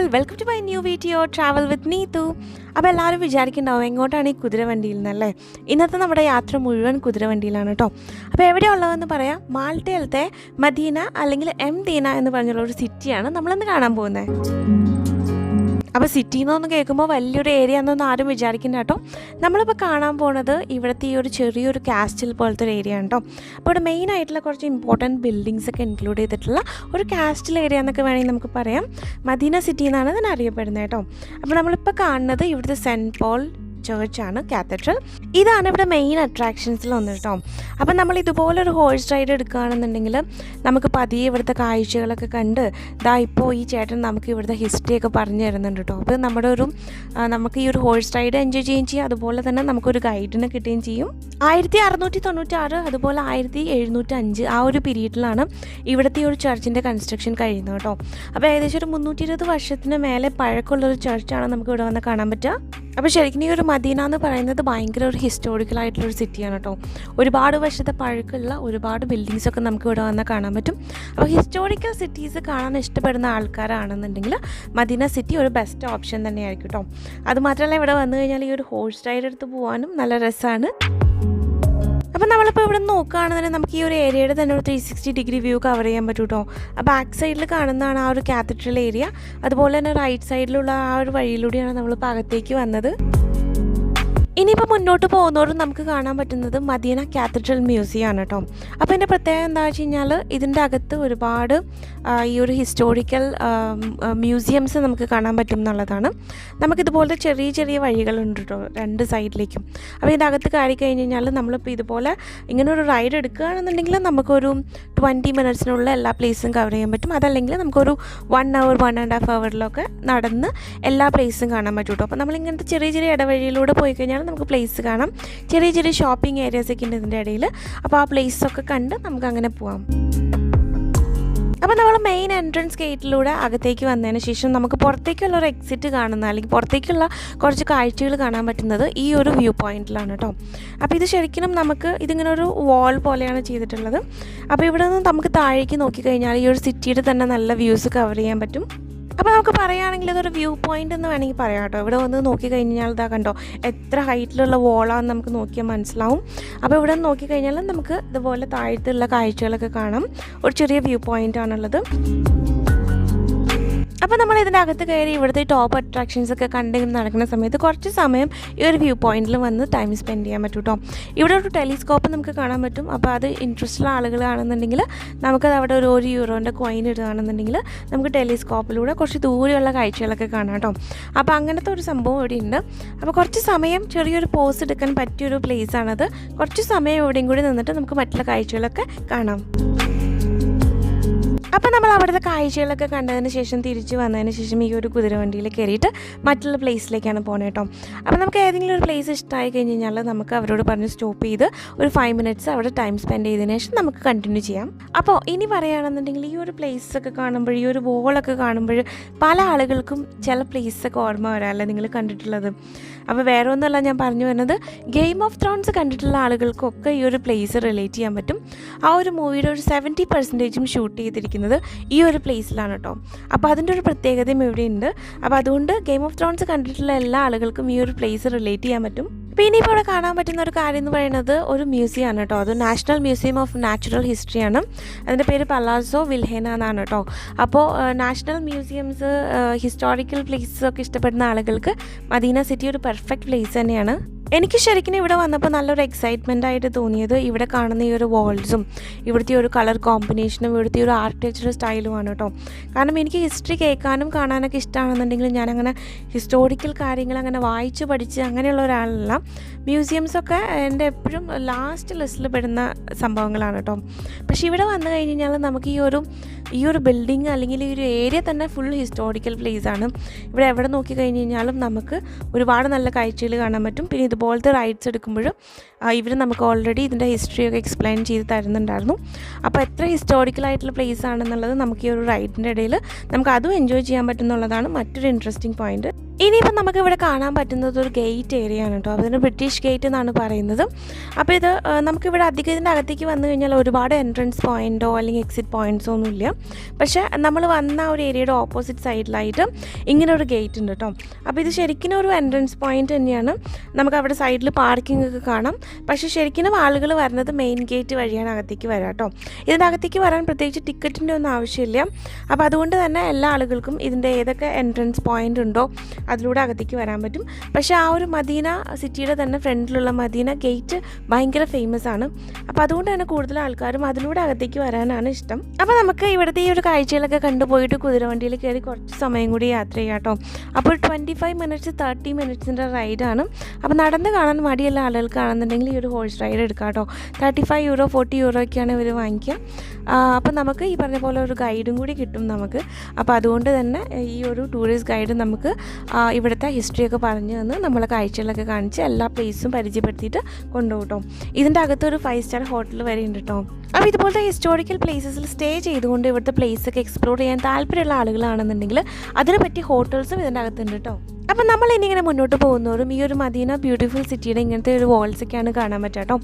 all, welcome to my new video Travel with Neethu. അപ്പോൾ എല്ലാവരും വിചാരിക്കുന്നുണ്ടാവും എങ്ങോട്ടാണ് ഈ കുതിരവണ്ടിയിൽ നിന്നല്ലേ. ഇന്നത്തെ നമ്മുടെ യാത്ര മുഴുവൻ കുതിരവണ്ടിയിലാണ് കേട്ടോ. അപ്പോൾ എവിടെയുള്ളതെന്ന് പറയാം, മാൾട്ടയിലത്തെ മദീന അല്ലെങ്കിൽ എംദീന എന്ന് പറഞ്ഞുള്ള ഒരു സിറ്റിയാണ് നമ്മളിന്ന് കാണാൻ പോകുന്നത്. അപ്പോൾ സിറ്റി എന്നൊന്ന് കേൾക്കുമ്പോൾ വലിയൊരു ഏരിയ എന്നൊന്നും ആരും വിചാരിക്കുന്ന കേട്ടോ. നമ്മളിപ്പോൾ കാണാൻ പോകുന്നത് ഇവിടുത്തെ ഈ ഒരു ചെറിയൊരു കാസ്റ്റിൽ പോലത്തെ ഒരു ഏരിയ ആണ് കേട്ടോ. അപ്പോൾ ഇവിടെ മെയിൻ ആയിട്ടുള്ള കുറച്ച് ഇമ്പോർട്ടൻറ്റ് ബിൽഡിങ്സ് ഒക്കെ ഇൻക്ലൂഡ് ചെയ്തിട്ടുള്ള ഒരു കാസ്റ്റിൽ ഏരിയ എന്നൊക്കെ വേണമെങ്കിൽ നമുക്ക് പറയാം. മദീന സിറ്റി എന്നാണ് ഇതിന് അറിയപ്പെടുന്നത് കേട്ടോ. അപ്പോൾ നമ്മളിപ്പോൾ കാണുന്നത് ഇവിടുത്തെ സെൻറ്റ് പോൾ ചേർച്ചാണ്, കാത്തഡ്രൽ. ഇതാണ് ഇവിടെ മെയിൻ അട്രാക്ഷൻസിൽ ഒന്ന് കേട്ടോ. അപ്പം നമ്മൾ ഇതുപോലൊരു ഹോഴ്സ് റൈഡ് എടുക്കുകയാണെന്നുണ്ടെങ്കിൽ നമുക്ക് പതിയെ ഇവിടുത്തെ കാഴ്ചകളൊക്കെ കണ്ട് ഇപ്പോൾ ഈ ചേട്ടൻ നമുക്ക് ഇവിടുത്തെ ഹിസ്റ്ററിയൊക്കെ പറഞ്ഞു തരുന്നുണ്ട് കേട്ടോ. അപ്പോൾ നമുക്ക് ഈ ഒരു ഹോഴ്സ് റൈഡ് എൻജോയ് ചെയ്യുകയും ചെയ്യും, അതുപോലെ തന്നെ നമുക്കൊരു ഗൈഡിനെ കിട്ടുകയും ചെയ്യും. 1696 അതുപോലെ 1705 ആ ഒരു പീരീഡിലാണ് ഇവിടുത്തെ ഒരു ചർച്ചിൻ്റെ കൺസ്ട്രക്ഷൻ കഴിയുന്നത് കേട്ടോ. അപ്പോൾ ഏകദേശം ഒരു 320 വർഷത്തിന് മേലെ പഴക്കമുള്ളൊരു ചർച്ചാണ് നമുക്ക് ഇവിടെ വന്ന് കാണാൻ പറ്റുക. അപ്പോൾ ശരിക്കും ഈ ഒരു മദീന എന്ന് പറയുന്നത് ഭയങ്കര ഒരു ഹിസ്റ്റോറിക്കലായിട്ടുള്ളൊരു സിറ്റിയാണ് കേട്ടോ. ഒരുപാട് വർഷത്തെ പഴക്കമുള്ള ഒരുപാട് ബിൽഡിങ്സൊക്കെ നമുക്ക് ഇവിടെ വന്നാൽ കാണാൻ പറ്റും. അപ്പോൾ ഹിസ്റ്റോറിക്കൽ സിറ്റീസ് കാണാൻ ഇഷ്ടപ്പെടുന്ന ആൾക്കാരാണെന്നുണ്ടെങ്കിൽ മദീന സിറ്റി ഒരു ബെസ്റ്റ് ഓപ്ഷൻ തന്നെയായിരിക്കും കേട്ടോ. അതുമാത്രമല്ല ഇവിടെ വന്നു കഴിഞ്ഞാൽ ഈ ഒരു ഹോഴ്സ് റൈഡ് എടുത്ത് പോകാനും നല്ല രസമാണ്. അപ്പോൾ നമ്മളിപ്പോൾ ഇവിടെ നോക്കുകയാണെന്നുണ്ടെങ്കിൽ നമുക്ക് ഈ ഒരു ഏരിയയുടെ തന്നെ ഒരു 360 ഡിഗ്രി വ്യൂ കവർ ചെയ്യാൻ പറ്റും കേട്ടോ. ആ ബാക്ക് സൈഡിൽ കാണുന്നതാണ് ആ ഒരു കാത്തഡ്രൽ ഏരിയ. അതുപോലെ തന്നെ റൈറ്റ് സൈഡിലുള്ള ആ ഒരു വഴിയിലൂടെയാണ് നമ്മളിപ്പോൾ അകത്തേക്ക് വന്നത്. ഇനിയിപ്പോൾ മുന്നോട്ട് പോകുന്നതോടും നമുക്ക് കാണാൻ പറ്റുന്നത് മദീന കാത്തഡ്രൽ മ്യൂസിയം ആണ് കേട്ടോ. അപ്പോൾ ഇതിൻ്റെ പ്രത്യേകത എന്താ വെച്ച് കഴിഞ്ഞാൽ ഇതിൻ്റെ അകത്ത് ഒരുപാട് ഈ ഒരു ഹിസ്റ്റോറിക്കൽ മ്യൂസിയംസ് നമുക്ക് കാണാൻ പറ്റും എന്നുള്ളതാണ്. നമുക്കിതുപോലത്തെ ചെറിയ ചെറിയ വഴികളുണ്ട് കേട്ടോ രണ്ട് സൈഡിലേക്കും. അപ്പോൾ ഇതിൻ്റെ അകത്ത് കയറി കഴിഞ്ഞ് കഴിഞ്ഞാൽ നമ്മളിപ്പോൾ ഇതുപോലെ ഇങ്ങനെ ഒരു റൈഡ് എടുക്കുകയാണെന്നുണ്ടെങ്കിൽ നമുക്കൊരു 20 മിനിറ്റ്സിനുള്ള എല്ലാ പ്ലേസും കവർ ചെയ്യാൻ പറ്റും. അതല്ലെങ്കിൽ നമുക്കൊരു 1 hour 1.5 hourലൊക്കെ നടന്ന് എല്ലാ പ്ലേസും കാണാൻ പറ്റും കേട്ടോ. അപ്പോൾ നമ്മളിങ്ങനത്തെ ചെറിയ ചെറിയ ഇടവഴിയിലൂടെ പോയി കഴിഞ്ഞാൽ നമുക്ക് പ്ലേസ് കാണാം. ചെറിയ ചെറിയ ഷോപ്പിംഗ് ഏരിയാസൊക്കെ ഉണ്ട് ഇതിൻ്റെ ഇടയിൽ. അപ്പോൾ ആ പ്ലേസൊക്കെ കണ്ട് നമുക്ക് അങ്ങനെ പോവാം. അപ്പോൾ നമ്മൾ മെയിൻ എൻട്രൻസ് ഗേറ്റിലൂടെ അകത്തേക്ക് വന്നതിന് ശേഷം നമുക്ക് പുറത്തേക്കുള്ള ഒരു എക്സിറ്റ് കാണുന്ന അല്ലെങ്കിൽ പുറത്തേക്കുള്ള കുറച്ച് കാഴ്ചകൾ കാണാൻ പറ്റുന്നത് ഈ ഒരു വ്യൂ പോയിന്റിലാണ് കേട്ടോ. അപ്പോൾ ഇത് ശരിക്കും ഇതിങ്ങനെ ഒരു വാൾ പോലെയാണ് ചെയ്തിട്ടുള്ളത്. അപ്പോൾ ഇവിടെ നിന്ന് നമുക്ക് താഴേക്ക് നോക്കിക്കഴിഞ്ഞാൽ ഈ ഒരു സിറ്റിയുടെ തന്നെ നല്ല വ്യൂസ് കവർ ചെയ്യാൻ പറ്റും. അപ്പോൾ നമുക്ക് പറയുകയാണെങ്കിൽ ഇതൊരു വ്യൂ പോയിൻ്റ് എന്ന് വേണമെങ്കിൽ പറയാം കേട്ടോ. ഇവിടെ വന്ന് നോക്കിക്കഴിഞ്ഞാൽ ഇതാ കണ്ടോ എത്ര ഹൈറ്റിലുള്ള വോളാണെന്ന് നമുക്ക് നോക്കിയാൽ മനസ്സിലാവും. അപ്പോൾ ഇവിടെ നിന്ന് നോക്കിക്കഴിഞ്ഞാൽ നമുക്ക് ഇതുപോലെ താഴത്തുള്ള കാഴ്ചകളൊക്കെ കാണാം. ഒരു ചെറിയ വ്യൂ പോയിൻ്റ് ആണുള്ളത്. അപ്പോൾ നമ്മൾ ഇതിൻ്റെ അകത്ത് കയറി ഇവിടുത്തെ ടോപ്പ് അട്രാക്ഷൻസ് ഒക്കെ കണ്ട് നടക്കുന്ന സമയത്ത് കുറച്ച് സമയം ഈ ഒരു വ്യൂ പോയിന്റിൽ വന്ന് ടൈം സ്പെൻഡ് ചെയ്യാൻ പറ്റും കേട്ടോ. ഇവിടെ ഒരു ടെലിസ്കോപ്പ് നമുക്ക് കാണാൻ പറ്റും. അപ്പോൾ അത് ഇൻട്രസ്റ്റ് ഉള്ള ആളുകളാണെന്നുണ്ടെങ്കിൽ നമുക്കത് അവിടെ ഒരു €1 കോയിൻ ഇടുകയാണെന്നുണ്ടെങ്കിൽ നമുക്ക് ടെലിസ്കോപ്പിലൂടെ കുറച്ച് ദൂരെയുള്ള കാഴ്ചകളൊക്കെ കാണാം കേട്ടോ. അപ്പോൾ അങ്ങനത്തെ ഒരു സംഭവം ഇവിടെ ഉണ്ട്. അപ്പോൾ കുറച്ച് സമയം ചെറിയൊരു പോസ് എടുക്കാൻ പറ്റിയൊരു പ്ലേസാണത്. കുറച്ച് സമയം എവിടെയും കൂടി നിന്നിട്ട് നമുക്ക് മറ്റുള്ള കാഴ്ചകളൊക്കെ കാണാം. അപ്പോൾ നമ്മൾ അവിടുത്തെ കാഴ്ചകളൊക്കെ കണ്ടതിന് ശേഷം തിരിച്ച് വന്നതിന് ശേഷം ഈ ഒരു കുതിരവണ്ടിയിൽ കയറിയിട്ട് മറ്റുള്ള പ്ലേസിലേക്കാണ് പോകുന്നത് കേട്ടോ. അപ്പോൾ നമുക്ക് ഏതെങ്കിലും ഒരു പ്ലേസ് ഇഷ്ടമായി കഴിഞ്ഞ് കഴിഞ്ഞാൽ നമുക്ക് അവരോട് പറഞ്ഞ് സ്റ്റോപ്പ് ചെയ്ത് ഒരു 5 മിനിറ്റ്സ് അവിടെ ടൈം സ്പെൻഡ് ചെയ്തതിന് ശേഷം നമുക്ക് കണ്ടിന്യൂ ചെയ്യാം. അപ്പോൾ ഇനി പറയുകയാണെന്നുണ്ടെങ്കിൽ ഈ ഒരു പ്ലേസൊക്കെ കാണുമ്പോൾ ഈ ഒരു വോളൊക്കെ കാണുമ്പോൾ പല ആളുകൾക്കും ചില പ്ലേസൊക്കെ ഓർമ്മ വരാമല്ലേ നിങ്ങൾ കണ്ടിട്ടുള്ളത്. അപ്പോൾ വേറെ ഒന്നുമല്ല ഞാൻ പറഞ്ഞു വരുന്നത്, ഗെയിം ഓഫ് ത്രോൺസ് കണ്ടിട്ടുള്ള ആളുകൾക്കൊക്കെ ഈ ഒരു പ്ലേസ് റിലേറ്റ് ചെയ്യാൻ പറ്റും. ആ ഒരു മൂവിയുടെ ഒരു 70% ഷൂട്ട് ചെയ്തിരിക്കുന്നത് ഈ ഒരു പ്ലേസിലാണ് കേട്ടോ. അപ്പോൾ അതിൻ്റെ ഒരു പ്രത്യേകതയും ഇവിടെയുണ്ട്. അപ്പോൾ അതുകൊണ്ട് ഗെയിം ഓഫ് ത്രോൺസ് കണ്ടിട്ടുള്ള എല്ലാ ആളുകൾക്കും ഈ ഒരു പ്ലേസ് റിലേറ്റ് ചെയ്യാൻ പറ്റും. അപ്പോൾ ഇനിയിപ്പോൾ ഇവിടെ കാണാൻ പറ്റുന്ന ഒരു കാര്യം എന്ന് പറയുന്നത് ഒരു മ്യൂസിയം ആണ് കേട്ടോ. അത് നാഷണൽ മ്യൂസിയം ഓഫ് നാച്ചുറൽ ഹിസ്റ്ററിയാണ്. അതിൻ്റെ പേര് പലാസോ വിൽഹേന എന്നാണ് കേട്ടോ. അപ്പോൾ നാഷണൽ മ്യൂസിയംസ് ഹിസ്റ്റോറിക്കൽ പ്ലേസസ് ഒക്കെ ഇഷ്ടപ്പെടുന്ന ആളുകൾക്ക് മദീന സിറ്റി ഒരു പെർഫെക്റ്റ് പ്ലേസ് തന്നെയാണ്. എനിക്ക് ശരിക്കും ഇവിടെ വന്നപ്പോൾ നല്ലൊരു എക്സൈറ്റ്മെൻ്റ് ആയിട്ട് തോന്നിയത് ഇവിടെ കാണുന്ന ഈ ഒരു വാൾസും ഇവിടുത്തെ ഒരു കളർ കോമ്പിനേഷനും ഇവിടുത്തെ ഒരു ആർക്കിടെക്ചർ സ്റ്റൈലുമാണ് കേട്ടോ. കാരണം എനിക്ക് ഹിസ്റ്ററി കേൾക്കാനും കാണാനൊക്കെ ഇഷ്ടമാണെന്നുണ്ടെങ്കിൽ ഞാനങ്ങനെ ഹിസ്റ്റോറിക്കൽ കാര്യങ്ങൾ അങ്ങനെ വായിച്ച് പഠിച്ച് അങ്ങനെയുള്ള ഒരാളല്ല. മ്യൂസിയംസൊക്കെ എൻ്റെ എപ്പോഴും ലാസ്റ്റ് ലിസ്റ്റിൽ പെടുന്ന സംഭവങ്ങളാണ് കേട്ടോ. പക്ഷേ ഇവിടെ വന്നു കഴിഞ്ഞ് കഴിഞ്ഞാൽ നമുക്ക് ഈ ഒരു ബിൽഡിങ് അല്ലെങ്കിൽ ഈ ഒരു ഏരിയ തന്നെ ഫുൾ ഹിസ്റ്റോറിക്കൽ പ്ലേസാണ്. ഇവിടെ എവിടെ നോക്കി കഴിഞ്ഞ് കഴിഞ്ഞാലും നമുക്ക് ഒരുപാട് നല്ല കാഴ്ചകൾ കാണാൻ പറ്റും. പിന്നെ ഇതുപോലത്തെ റൈഡ്സ് എടുക്കുമ്പോൾ ഇവർ നമുക്ക് ഓൾറെഡി ഇതിൻ്റെ ഹിസ്റ്ററിയൊക്കെ എക്സ്പ്ലെയിൻ ചെയ്ത് തരുന്നുണ്ടായിരുന്നു. അപ്പോൾ എത്ര ഹിസ്റ്റോറിക്കലായിട്ടുള്ള പ്ലേസ് ആണെന്നുള്ളത് നമുക്ക് ഈ ഒരു റൈഡിൻ്റെ ഇടയിൽ നമുക്ക് അതും എൻജോയ് ചെയ്യാൻ പറ്റുന്നുള്ളതാണ് മറ്റൊരു ഇൻട്രസ്റ്റിംഗ് പോയിന്റ്. ഇനിയിപ്പോൾ നമുക്കിവിടെ കാണാൻ പറ്റുന്നത് ഒരു ഗേറ്റ് ഏരിയ ആണ് കേട്ടോ. അതിന് ബ്രിട്ടീഷ് ഗേറ്റ് എന്നാണ് പറയുന്നത്. അപ്പോൾ ഇത് നമുക്കിവിടെ അധികം ഇതിൻ്റെ അകത്തേക്ക് വന്നു കഴിഞ്ഞാൽ ഒരുപാട് എൻട്രൻസ് പോയിൻറ്റോ അല്ലെങ്കിൽ എക്സിറ്റ് പോയിൻറ്റ്സോ ഒന്നുമില്ല. പക്ഷേ നമ്മൾ വന്ന ഒരു ഏരിയയുടെ ഓപ്പോസിറ്റ് സൈഡിലായിട്ട് ഇങ്ങനെ ഒരു ഗേറ്റ് ഉണ്ട് കേട്ടോ. അപ്പോൾ ഇത് ശരിക്കും ഒരു എൻട്രൻസ് പോയിൻറ്റ് തന്നെയാണ്. നമുക്ക് അവിടെ സൈഡിൽ പാർക്കിംഗ് ഒക്കെ കാണാം. പക്ഷേ ശരിക്കും ആളുകൾ വരുന്നത് മെയിൻ ഗേറ്റ് വഴിയാണ് അകത്തേക്ക് വരാം കേട്ടോ. ഇതിൻ്റെ അകത്തേക്ക് വരാൻ പ്രത്യേകിച്ച് ടിക്കറ്റിൻ്റെ ഒന്നും ആവശ്യമില്ല. അപ്പോൾ അതുകൊണ്ട് തന്നെ എല്ലാ ആളുകൾക്കും ഇതിൻ്റെ ഏതൊക്കെ എൻട്രൻസ് പോയിൻ്റ് ഉണ്ടോ അതിലൂടെ അകത്തേക്ക് വരാൻ പറ്റും. പക്ഷേ ആ ഒരു മദീന സിറ്റിയുടെ തന്നെ ഫ്രണ്ടിലുള്ള മദീന ഗേറ്റ് ഭയങ്കര ഫേമസ് ആണ്. അപ്പോൾ അതുകൊണ്ട് തന്നെ കൂടുതൽ ആൾക്കാരും അതിലൂടെ അകത്തേക്ക് വരാനാണ് ഇഷ്ടം. അപ്പോൾ നമുക്ക് ഇവിടുത്തെ ഈ ഒരു കാഴ്ചകളൊക്കെ കണ്ടുപോയിട്ട് കുതിരവണ്ടിയിൽ കയറി കുറച്ച് സമയം കൂടി യാത്ര ചെയ്യാം കേട്ടോ. അപ്പോൾ 25 മിനിറ്റ്സ് 30 മിനിറ്റ്സിൻ്റെ റൈഡാണ്. അപ്പോൾ നടന്ന് കാണാൻ മടിയുള്ള ആളുകൾക്കാണെന്നുണ്ടെങ്കിൽ ഈ ഒരു ഹോഴ്സ് റൈഡ് എടുക്കാം കേട്ടോ. 35 യൂറോ 40 യൂറോ ഒക്കെയാണ് ഇവർ വാങ്ങിക്കുക. അപ്പോൾ നമുക്ക് ഈ പറഞ്ഞ പോലെ ഒരു ഗൈഡും കൂടി കിട്ടും നമുക്ക്. അപ്പോൾ അതുകൊണ്ട് തന്നെ ഈ ഒരു ടൂറിസ്റ്റ് ഗൈഡ് നമുക്ക് ഇവിടുത്തെ ഹിസ്റ്ററിയൊക്കെ പറഞ്ഞു തന്ന് നമ്മളെ കാഴ്ചകളൊക്കെ കാണിച്ച് എല്ലാ പ്ലേസും പരിചയപ്പെടുത്തിയിട്ട് കൊണ്ടുപോകും. ഇതിൻ്റെ അകത്തൊരു 5 സ്റ്റാർ ഹോട്ടൽ വരെ ഉണ്ട് കേട്ടോ. അപ്പോൾ ഇതുപോലത്തെ ഹിസ്റ്റോറിക്കൽ പ്ലേസസിൽ സ്റ്റേ ചെയ്തുകൊണ്ട് ഇവിടുത്തെ പ്ലേസൊക്കെ എക്സ്പ്ലോർ ചെയ്യാൻ താല്പര്യമുള്ള ആളുകളാണെന്നുണ്ടെങ്കിൽ അതിനെ പറ്റി ഹോട്ടൽസും ഇതിൻ്റെ അകത്തുണ്ട് കേട്ടോ. അപ്പം നമ്മൾ ഇനിയിങ്ങനെ മുന്നോട്ട് പോകുന്നവരും ഈ ഒരു മദീന ബ്യൂട്ടിഫുൾ സിറ്റിയുടെ ഇങ്ങനത്തെ ഒരു വാൾസൊക്കെയാണ് കാണാൻ പറ്റുക കേട്ടോ.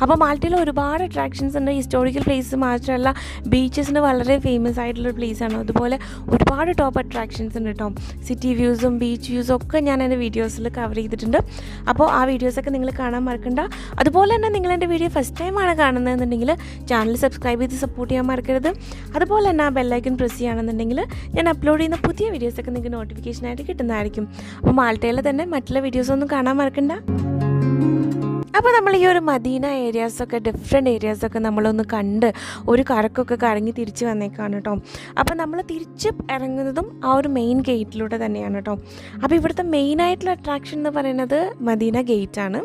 അപ്പോൾ മാൾട്ടയിൽ ഒരുപാട് അട്രാക്ഷൻസ് ഉണ്ട്. ഹിസ്റ്റോറിക്കൽ പ്ലേസ് മാത്രമല്ല, ബീച്ചസിന് വളരെ ഫേമസ് ആയിട്ടുള്ളൊരു പ്ലേസാണ്. അതുപോലെ ഒരുപാട് ടോപ്പ് അട്രാക്ഷൻസ് ഉണ്ട് കേട്ടോ. സിറ്റി വ്യൂസും ബീച്ച് വ്യൂസും ഒക്കെ ഞാൻ എൻ്റെ വീഡിയോസിൽ കവർ ചെയ്തിട്ടുണ്ട്. അപ്പോൾ ആ വീഡിയോസൊക്കെ നിങ്ങൾ കാണാൻ മറക്കണ്ട. അതുപോലെ തന്നെ നിങ്ങൾ എൻ്റെ വീഡിയോ ഫസ്റ്റ് ടൈമാണ് കാണുന്നതെന്നുണ്ടെങ്കിൽ ചാനൽ സബ്സ്ക്രൈബ് ചെയ്ത് സപ്പോർട്ട് ചെയ്യാൻ മറക്കരുത്. അതുപോലെ തന്നെ ആ ബെല്ലൈക്കൺ പ്രസ് ചെയ്യുകയാണെന്നുണ്ടെങ്കിൽ ഞാൻ അപ്ലോഡ് ചെയ്യുന്ന പുതിയ വീഡിയോസൊക്കെ നിങ്ങൾക്ക് നോട്ടിഫിക്കേഷനായിട്ട് കിട്ടുന്നതായിരിക്കും. അപ്പോൾ മാൾട്ടയിൽ തന്നെ മറ്റുള്ള വീഡിയോസൊന്നും കാണാൻ മറക്കണ്ട. അപ്പോൾ നമ്മൾ ഈ ഒരു മദീന ഏരിയാസൊക്കെ ഡിഫറെൻറ്റ് ഏരിയാസൊക്കെ നമ്മളൊന്ന് കണ്ട് ഒരു കറക്കൊക്കെ കറങ്ങി തിരിച്ച് വന്നേക്കാണ് കേട്ടോ. അപ്പോൾ നമ്മൾ തിരിച്ച് ഇറങ്ങുന്നതും ആ ഒരു മെയിൻ ഗേറ്റിലൂടെ തന്നെയാണ് കേട്ടോ. അപ്പോൾ ഇവിടുത്തെ മെയിനായിട്ടുള്ള അട്രാക്ഷൻ എന്ന് പറയുന്നത് മദീന ഗേറ്റാണ്.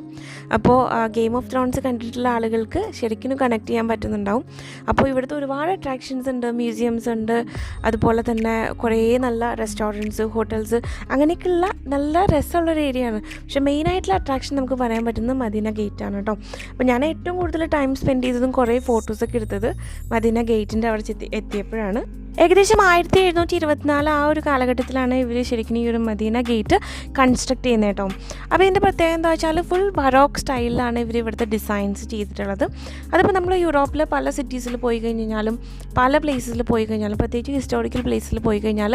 അപ്പോൾ ഗെയിം ഓഫ് ത്രോൺസ് കണ്ടിട്ടുള്ള ആളുകൾക്ക് ശരിക്കും കണക്ട് ചെയ്യാൻ പറ്റുന്നുണ്ടാവും. അപ്പോൾ ഇവിടുത്തെ ഒരുപാട് അട്രാക്ഷൻസ് ഉണ്ട്, മ്യൂസിയംസ് ഉണ്ട്, അതുപോലെ തന്നെ കുറേ നല്ല റെസ്റ്റോറൻറ്റ്സ്, ഹോട്ടൽസ്, അങ്ങനെയൊക്കെയുള്ള നല്ല രസമുള്ളൊരു ഏരിയയാണ്. പക്ഷേ മെയിനായിട്ടുള്ള അട്രാക്ഷൻ നമുക്ക് പറയാൻ പറ്റുന്നത് മദീന ഗേറ്റാണ് കേട്ടോ. അപ്പോൾ ഞാൻ ഏറ്റവും കൂടുതൽ ടൈം സ്പെൻഡ് ചെയ്തതും കുറേ ഫോട്ടോസൊക്കെ എടുത്തത് മദീന ഗേറ്റിൻ്റെ അവിടെ എത്തിയപ്പോഴാണ്. ഏകദേശം 1724 ആ ഒരു കാലഘട്ടത്തിലാണ് ഇവർ ശരിക്കും ഈ ഒരു മദീന ഗേറ്റ് കൺസ്ട്രക്ട് ചെയ്യുന്നത് കേട്ടോ. അപ്പോൾ ഇതിൻ്റെ പ്രത്യേകത എന്താ വെച്ചാൽ ഫുൾ ബറോക്ക് സ്റ്റൈലിലാണ് ഇവർ ഇവിടുത്തെ ഡിസൈൻസ് ചെയ്തിട്ടുള്ളത്. അതിപ്പോൾ നമ്മൾ യൂറോപ്പിലെ പല സിറ്റീസിൽ പോയി കഴിഞ്ഞാലും പല പ്ലേസിൽ പോയി കഴിഞ്ഞാലും പ്രത്യേകിച്ച് ഹിസ്റ്റോറിക്കൽ പ്ലേസിൽ പോയി കഴിഞ്ഞാൽ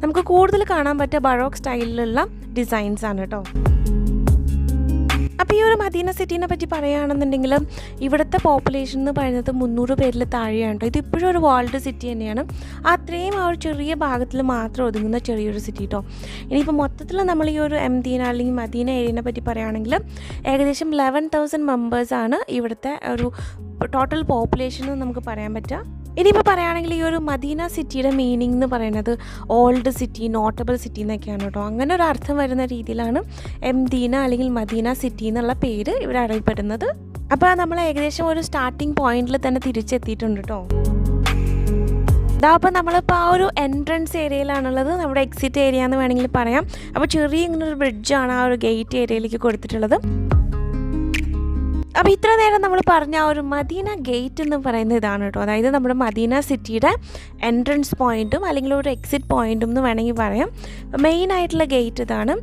നമുക്ക് കൂടുതൽ കാണാൻ പറ്റുക ബറോക്ക് സ്റ്റൈലിലുള്ള ഡിസൈൻസാണ് കേട്ടോ. അപ്പോൾ ഈ ഒരു മദീന സിറ്റീനെ പറ്റി പറയുകയാണെന്നുണ്ടെങ്കിൽ ഇവിടുത്തെ പോപ്പുലേഷൻ എന്ന് പറയുന്നത് 300 പേരിൽ താഴെയാണ് കേട്ടോ. ഇതിപ്പോഴും ഒരു വാൾഡ് സിറ്റി തന്നെയാണ്. അത്രയും ആ ഒരു ചെറിയ ഭാഗത്തിൽ മാത്രം ഒതുങ്ങുന്ന ചെറിയൊരു സിറ്റി കേട്ടോ. ഇനിയിപ്പോൾ മൊത്തത്തിൽ നമ്മൾ ഈ ഒരു മദീന അല്ലെങ്കിൽ മദീന ഏരിയനെ പറ്റി പറയുകയാണെങ്കിൽ ഏകദേശം 11,000 മെമ്പേഴ്സാണ് ഇവിടുത്തെ ഒരു ടോട്ടൽ പോപ്പുലേഷൻ എന്ന് നമുക്ക് പറയാൻ പറ്റുക. ഇനിയിപ്പോൾ പറയുകയാണെങ്കിൽ ഈ ഒരു മദീന സിറ്റിയുടെ മീനിങ് എന്ന് പറയുന്നത് ഓൾഡ് സിറ്റി, നോട്ടബിൾ സിറ്റി എന്നൊക്കെയാണ് കേട്ടോ. അങ്ങനെ ഒരു അർത്ഥം വരുന്ന രീതിയിലാണ് മദീന അല്ലെങ്കിൽ മദീന സിറ്റി എന്നുള്ള പേര് ഇവിടെ അറിയപ്പെടുന്നത്. അപ്പോൾ നമ്മൾ ഏകദേശം ഒരു സ്റ്റാർട്ടിങ് പോയിന്റിൽ തന്നെ തിരിച്ചെത്തിയിട്ടുണ്ട് കേട്ടോ. അപ്പോൾ നമ്മളിപ്പോൾ ആ ഒരു എൻട്രൻസ് ഏരിയയിലാണുള്ളത്, നമ്മുടെ എക്സിറ്റ് ഏരിയ എന്ന് വേണമെങ്കിൽ പറയാം. അപ്പോൾ ചെറിയ ഇങ്ങനെ ഒരു ബ്രിഡ്ജാണ് ആ ഒരു ഗേറ്റ് ഏരിയയിലേക്ക് കൊടുത്തിട്ടുള്ളത്. അപ്പോൾ ഇത്ര നേരം നമ്മൾ പറഞ്ഞ ആ ഒരു മദീന ഗേറ്റ് എന്ന് പറയുന്ന ഇതാണ് കേട്ടോ. അതായത് നമ്മുടെ മദീന സിറ്റിയുടെ എൻട്രൻസ് പോയിൻറ്റും അല്ലെങ്കിൽ ഒരു എക്സിറ്റ് പോയിൻറ്റും എന്ന് വേണമെങ്കിൽ പറയാം. മെയിനായിട്ടുള്ള ഗേറ്റ് ഇതാണ്.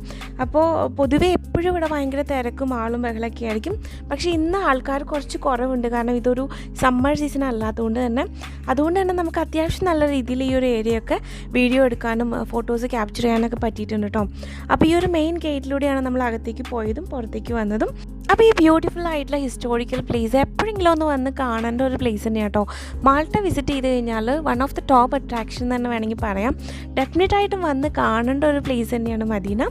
അപ്പോൾ പൊതുവേ എപ്പോഴും ഇവിടെ ഭയങ്കര തിരക്കും ആളും ബഹളമൊക്കെ ആയിരിക്കും. പക്ഷേ ഇന്ന് ആൾക്കാർ കുറച്ച് കുറവുണ്ട്. കാരണം ഇതൊരു സമ്മർ സീസൺ അല്ലാത്തതുകൊണ്ട് തന്നെ നമുക്ക് അത്യാവശ്യം നല്ല രീതിയിൽ ഈ ഒരു ഏരിയയൊക്കെ വീഡിയോ എടുക്കാനും ഫോട്ടോസ് ക്യാപ്ചർ ചെയ്യാനൊക്കെ പറ്റിയിട്ടുണ്ട് കേട്ടോ. അപ്പോൾ ഈ ഒരു മെയിൻ ഗേറ്റിലൂടെയാണ് നമ്മൾ അകത്തേക്ക് പോയതും പുറത്തേക്ക് വന്നതും. അപ്പോൾ ഈ ബ്യൂട്ടിഫുൾ ആയിട്ടുള്ള ഹിസ്റ്റോറിക്കൽ പ്ലേസ് എപ്പോഴെങ്കിലും ഒന്ന് വന്ന് കാണേണ്ട ഒരു പ്ലേസ് തന്നെയാണ് കേട്ടോ. മാൾട്ട വിസിറ്റ് ചെയ്ത് കഴിഞ്ഞാൽ one of the top attraction തന്നെ വേണമെങ്കിൽ പറയാം. ഡെഫിനറ്റായിട്ടും വന്ന് കാണേണ്ട ഒരു പ്ലേസ് തന്നെയാണ് മദീന.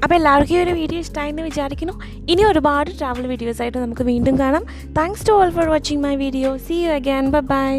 അപ്പോൾ എല്ലാവർക്കും ഈ ഒരു വീഡിയോ ഇഷ്ടമായെന്ന് വിചാരിക്കുന്നു. ഇനി ഒരുപാട് ട്രാവൽ വീഡിയോസായിട്ട് നമുക്ക് വീണ്ടും കാണാം. Thanks to all for watching my video. See you again. By.